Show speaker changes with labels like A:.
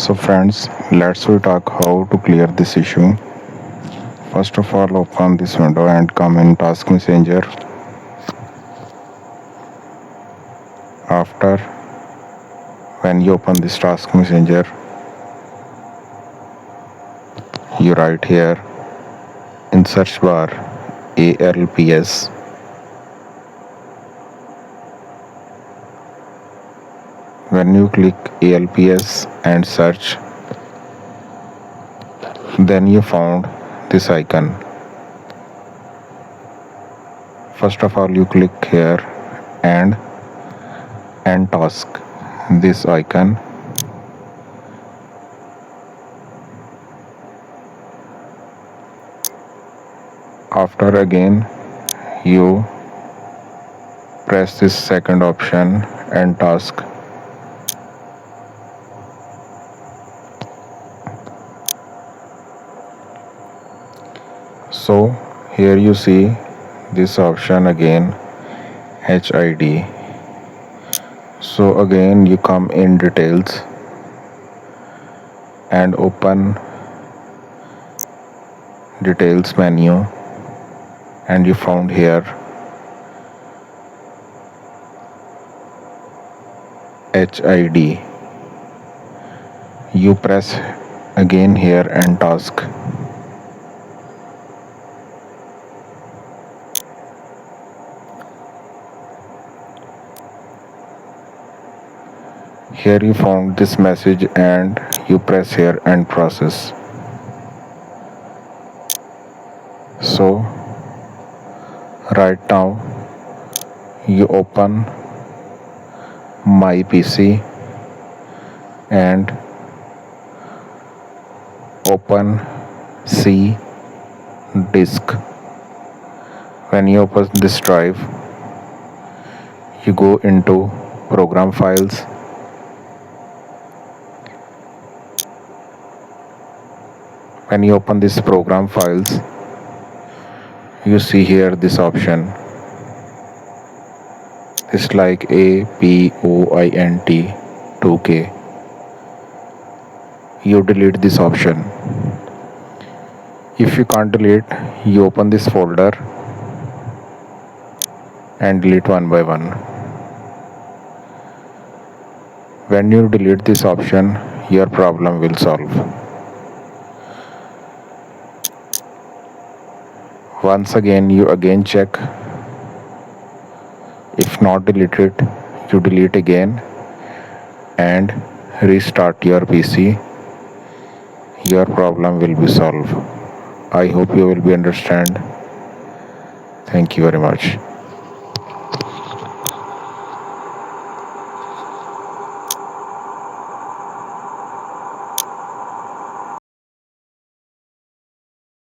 A: So friends, let's we talk how to clear this issue. First of all, open this window and come in Task Messenger. After when you open this Task Messenger, you write here in search bar ALPS. When you click ALPS and search, then you found this icon. First of all, you click here and end task, this icon. After again you press this second option, end task. So here you see this option again, HID. So again you come in details and open details menu, and you found here HID. You press again here and task. Here you found this message and you press here and process. So right now you open my PC and open C disk. When you open this drive, you go into program files. When you open this program files, you see here this option. It's like APOINT 2K. You delete this option. If you can't delete, you open this folder and delete one by one. When you delete this option, your problem will solve. Once again, you again check. If not deleted, you delete again and restart your PC. Your problem will be solved. I hope you will be understand. Thank you very much.